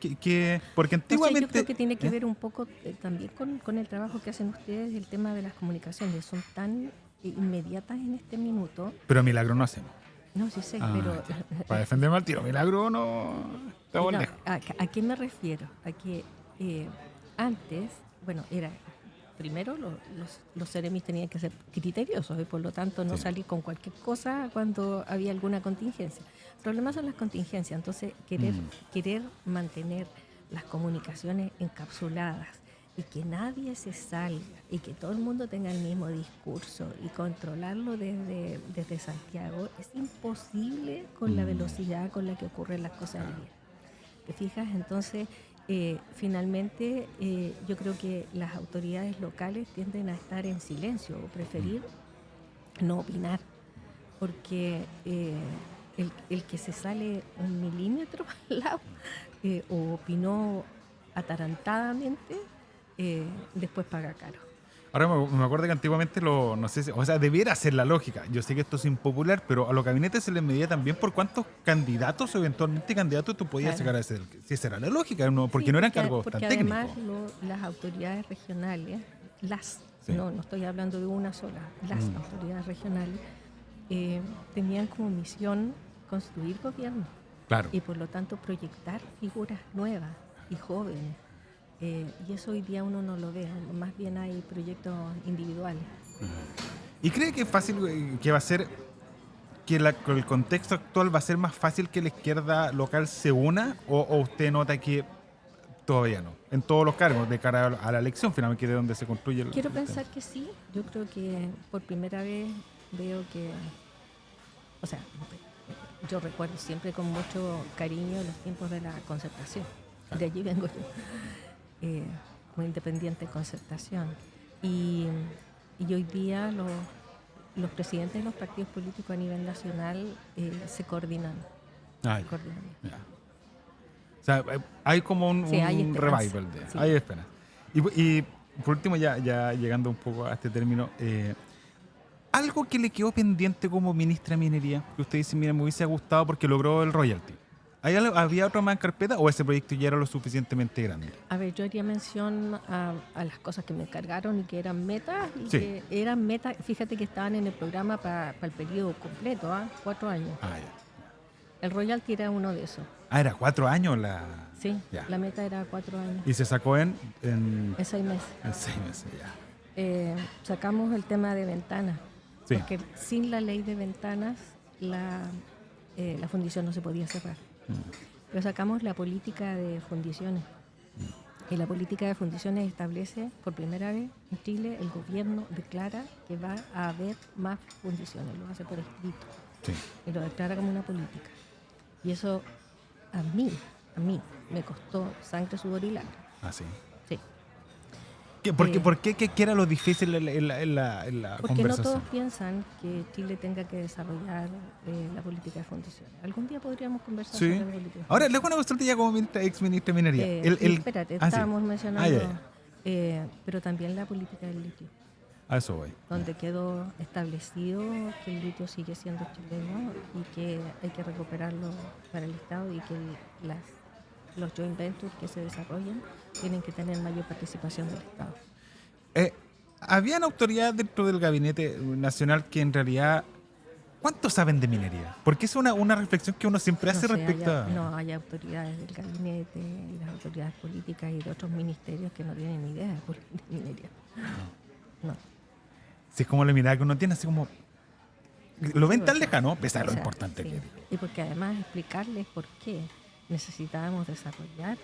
Porque antiguamente... Yo creo que tiene que ver un poco también con el trabajo que hacen ustedes, el tema de las comunicaciones. Son tan inmediatas en este minuto. Pero milagro no hacemos. No, sí sé, pero... Para defenderme al tiro, milagro no... Estamos lejos. ¿A qué me refiero? A que antes, bueno, era... Primero, los seremis tenían que ser criteriosos y por lo tanto no salir con cualquier cosa cuando había alguna contingencia. El problema son las contingencias, entonces querer mantener las comunicaciones encapsuladas y que nadie se salga y que todo el mundo tenga el mismo discurso y controlarlo desde Santiago es imposible con la velocidad con la que ocurren las cosas en el día. ¿Te fijas? Entonces... finalmente, yo creo que las autoridades locales tienden a estar en silencio o preferir no opinar, porque el que se sale un milímetro al lado o opinó atarantadamente, después paga caro. Ahora me acuerdo que antiguamente, no sé, o sea, debiera ser la lógica. Yo sé que esto es impopular, pero a los gabinetes se les medía también por cuántos candidatos o eventualmente candidatos tú podías sacar a ese. Si esa era la lógica, porque no eran cargos tan técnicos. Porque además las autoridades regionales, no estoy hablando de una sola, las autoridades regionales tenían como misión construir gobierno. Claro. Y por lo tanto proyectar figuras nuevas y jóvenes Y eso hoy día uno no lo ve, más bien hay proyectos individuales. ¿Y cree que es fácil, que va a ser, con el contexto actual va a ser más fácil que la izquierda local se una? ¿O usted nota que todavía no? En todos los cargos, de cara a la elección, finalmente, que es de donde se construye el Quiero el pensar tema. que sí, yo creo que por primera vez veo que, o sea, yo recuerdo siempre con mucho cariño los tiempos de la concertación, de allí vengo yo, como independiente de concertación. Y, y hoy día los presidentes de los partidos políticos a nivel nacional se coordinan. Ah, Se coordinan. ya. O sea, hay como Sí, hay un esperanza. revival de... Sí. Hay esperanza. Y por último, ya llegando un poco a este término, algo que le quedó pendiente como ministra de Minería, que usted dice, mira, me hubiese gustado porque logró el royalty. ¿Había otro más en carpeta o ese proyecto ya era lo suficientemente grande? A ver, yo haría mención a las cosas que me encargaron y que eran metas, y Sí. que eran metas, fíjate que estaban en el programa para el periodo completo, 4 años. Ah, ya. El royalty era uno de esos. Ah, era 4 años la... Sí, Ya. la meta era 4 años, Y se sacó en 6 meses. 6 meses, ya. Sacamos el tema de ventanas, Sí. porque sin la ley de ventanas la fundición no se podía cerrar. Pero sacamos la política de fundiciones. Y la política de fundiciones establece, por primera vez en Chile, el gobierno declara que va a haber más fundiciones, lo hace por escrito, Sí. y lo declara como una política. Y eso a mí me costó sangre, sudor y lágrimas. Ah, sí. Sí. ¿Por qué? ¿Qué era lo difícil en la Porque no conversación? todos piensan que Chile tenga que desarrollar la política de fundiciones. Algún día podríamos conversar Sí. sobre la política de Ahora, le fundiciones. hago una consulta ya como ex ministra de Minería. Espérate, sí. estábamos mencionando, ya. pero también la política del litio, A eso voy. donde quedó establecido que el litio sigue siendo chileno y que hay que recuperarlo para el Estado, y que los joint ventures que se desarrollen tienen que tener mayor participación del Estado. ¿Habían autoridades dentro del gabinete nacional que en realidad... ¿Cuánto saben de minería? Porque es una reflexión que uno siempre hace No sé, respecto a... no, hay autoridades del gabinete y las autoridades políticas y de otros ministerios que no tienen ni idea de minería. No. Si es como la mirada que uno tiene, así como... Lo ven Sí, tan porque- lejano, pese a lo o sea, importante sí. que es. Y porque además explicarles por qué necesitábamos desarrollar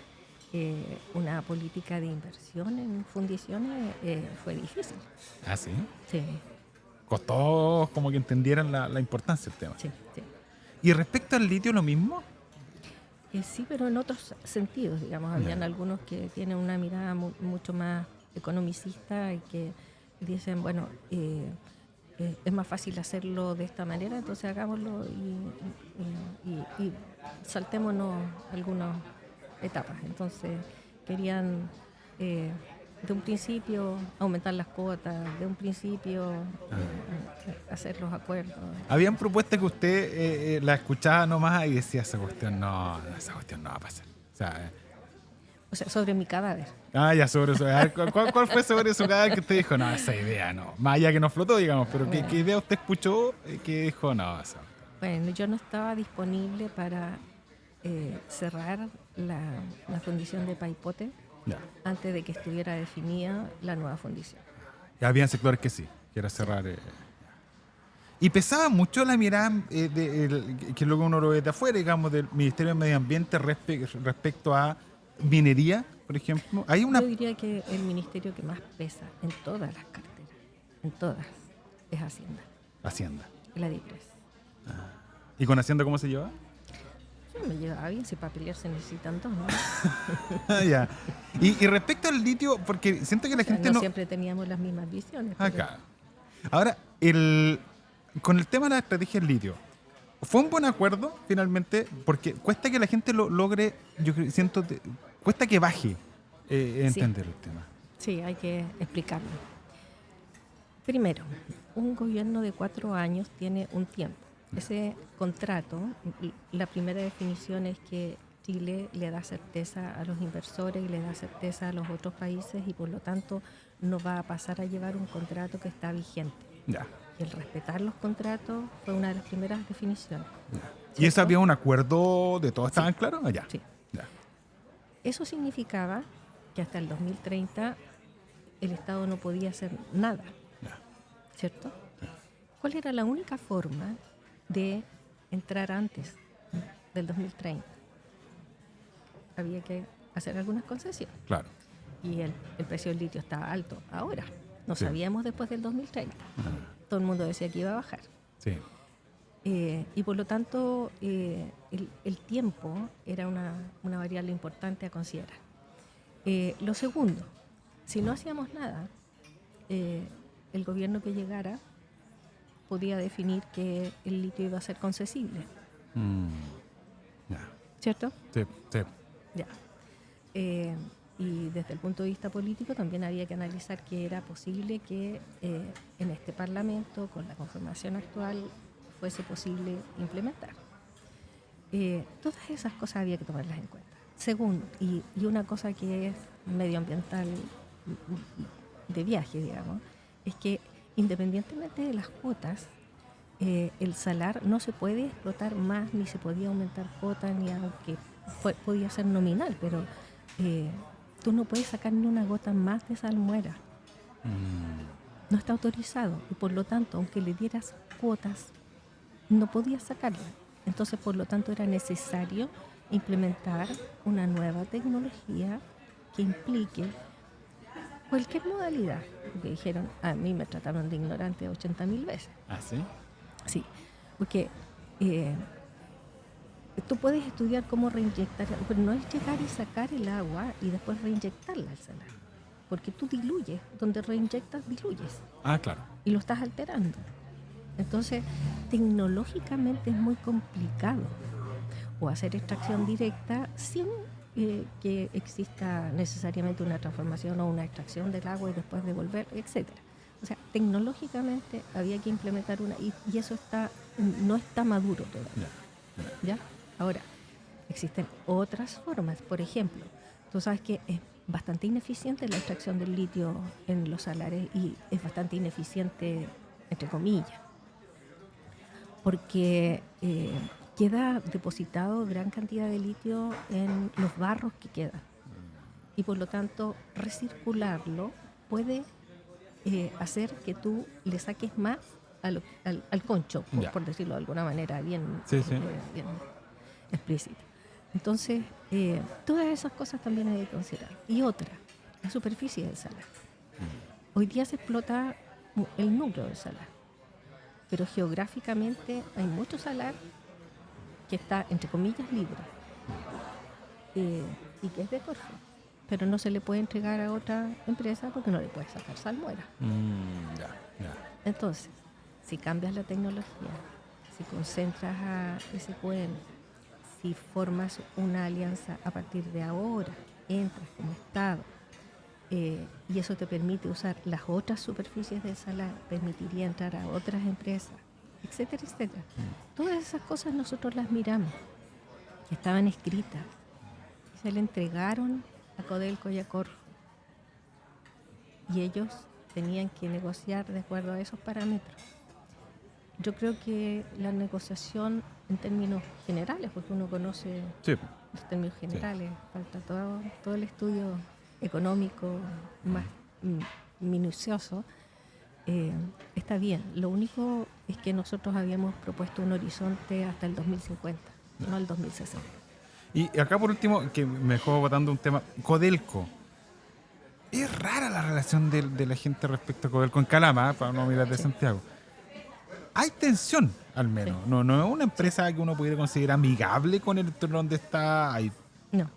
una política de inversión en fundiciones fue difícil. Ah, sí. Sí, Costó como que entendieran la importancia del tema. sí, sí. Y respecto al litio, lo mismo. Sí, pero en otros sentidos, digamos. Habían algunos que tienen una mirada mucho más economicista y que dicen, bueno, es más fácil hacerlo de esta manera, entonces hagámoslo y saltémonos algunas etapas. Entonces querían de un principio aumentar las cuotas, de un principio hacer los acuerdos. Habían propuestas que usted la escuchaba nomás y decía, esa cuestión no va a pasar. O sea, O sea, sobre mi cadáver. ya sobre eso. A ver, ¿cuál fue sobre su cadáver que usted dijo? No, esa idea no. Más allá que no flotó, digamos, pero ¿qué idea usted escuchó que dijo? No, eso. Bueno, yo no estaba disponible para cerrar la fundición de Paipote Ya. antes de que estuviera definida la nueva fundición. Y habían sectores que sí, que era cerrar. Y pesaba mucho la mirada, que luego uno lo ve de afuera, digamos, del Ministerio de Medio Ambiente respecto a minería, por ejemplo. Hay una... Yo diría que el ministerio que más pesa en todas las carteras, en todas, es Hacienda, Hacienda. la DIPRES. ¿Y con Hacienda cómo se lleva? Yo me llevaba bien, si para pelear se necesitan dos, ¿no? Ya. Y respecto al litio, porque siento que la O sea, gente no no... siempre teníamos las mismas visiones. pero- Acá. Ahora, con el tema de la estrategia del litio, ¿fue un buen acuerdo finalmente? Porque cuesta que la gente lo logre, cuesta que baje entender el tema. Sí, hay que explicarlo. Primero, un gobierno de 4 años tiene un tiempo. Ese contrato, la primera definición es que Chile le da certeza a los inversores y le da certeza a los otros países, y por lo tanto no va a pasar a llevar un contrato que está vigente. Ya. Y el respetar los contratos fue una de las primeras definiciones. ¿Y eso ¿Cierto? había un acuerdo de todos? ¿Estaban claros? Ya. Sí. Ya. Eso significaba que hasta el 2030 el Estado no podía hacer nada, Ya. ¿cierto? ¿Cuál era la única forma de entrar antes del 2030? Había que hacer algunas concesiones. Claro. Y el precio del litio estaba alto ahora. No Sí. sabíamos después del 2030. Todo el mundo decía que iba a bajar. Sí. Y por lo tanto, el tiempo era una variable importante a considerar. Lo segundo, si no hacíamos nada, el gobierno que llegara podía definir que el litio iba a ser concesible, Ya. ¿cierto? Sí, sí. Ya. Y desde el punto de vista político también había que analizar que era posible que en este Parlamento, con la conformación actual, fuese posible implementar. Todas esas cosas había que tomarlas en cuenta. Segundo, y una cosa que es medioambiental de viaje, digamos, es que independientemente de las cuotas, el salar no se puede explotar más, ni se podía aumentar cuotas, ni aunque podía ser nominal, pero tú no puedes sacar ni una gota más de salmuera. No está autorizado y por lo tanto, aunque le dieras cuotas, no podías sacarla. Entonces, por lo tanto, era necesario implementar una nueva tecnología que implique cualquier modalidad. Porque dijeron, a mí me trataron de ignorante 80.000 veces. ¿Ah, sí? Sí, porque tú puedes estudiar cómo reinyectar, pero no es llegar y sacar el agua y después reinyectarla al salar. Porque tú diluyes, donde reinyectas, diluyes. Ah, claro. Y lo estás alterando. Entonces, tecnológicamente es muy complicado. O hacer extracción directa sin que exista necesariamente una transformación o una extracción del agua y después devolver, etcétera. O sea, tecnológicamente había que implementar una, y eso no está maduro todavía. ¿Ya? Ahora, existen otras formas. Por ejemplo, tú sabes que es bastante ineficiente la extracción del litio en los salares y es bastante ineficiente, entre comillas, porque queda depositado gran cantidad de litio en los barros que quedan. Y por lo tanto, recircularlo puede hacer que tú le saques más al concho, por decirlo de alguna manera bien, bien explícita. Entonces, todas esas cosas también hay que considerar. Y otra, la superficie del salar. Hoy día se explota el núcleo del salar, pero geográficamente hay mucho salar que está, entre comillas, libre y que es de Corfo, pero no se le puede entregar a otra empresa porque no le puede sacar salmuera. Entonces, si cambias la tecnología, si concentras a SQM, si formas una alianza a partir de ahora, entras como Estado, y eso te permite usar las otras superficies del salar, permitiría entrar a otras empresas, etcétera, etcétera. Todas esas cosas nosotros las miramos, que estaban escritas, y se le entregaron a Codelco y a Corfo, y ellos tenían que negociar de acuerdo a esos parámetros. Yo creo que la negociación en términos generales, porque uno conoce los términos generales, falta todo el estudio económico más minucioso, está bien. Lo único es que nosotros habíamos propuesto un horizonte hasta el 2050, no el 2060. Y acá por último, que me dejó botando un tema, Codelco. Es rara la relación de la gente respecto a Codelco en Calama, para no mirar de Santiago. Hay tensión, al menos. Sí. No es una empresa que uno pudiera considerar amigable con el entorno donde está. Hay,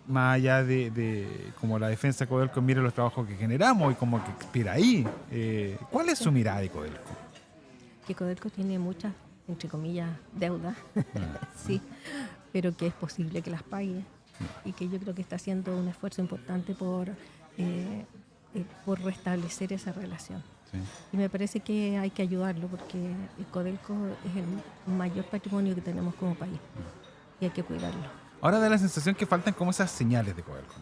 más allá de como la defensa de Codelco, mire los trabajos que generamos y como que expira ahí. ¿Cuál es su mirada de Codelco? Que Codelco tiene muchas, entre comillas, deudas, sí, pero que es posible que las pague y que yo creo que está haciendo un esfuerzo importante por restablecer esa relación. Sí. Y me parece que hay que ayudarlo porque el Codelco es el mayor patrimonio que tenemos como país y hay que cuidarlo. Ahora da la sensación que faltan como esas señales de Codelco.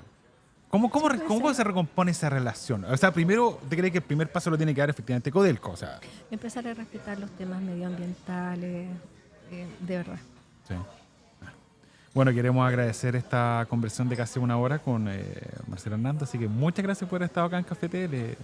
¿Cómo se recompone esa relación? O sea, primero, ¿te crees que el primer paso lo tiene que dar efectivamente Codelco? O sea, empezar a respetar los temas medioambientales, de verdad. Sí. Bueno, queremos agradecer esta conversación de casi una hora con Marcela Hernando, así que muchas gracias por haber estado acá en Cafetel,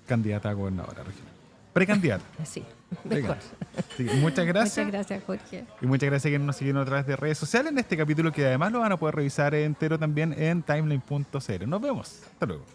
candidata a gobernadora regional. Precandidata. Sí, mejor. Así que muchas gracias. Muchas gracias, Jorge. Y muchas gracias a quienes nos siguieron a través de redes sociales en este capítulo, que además lo van a poder revisar entero también en timeline.cl. Nos vemos. Hasta luego.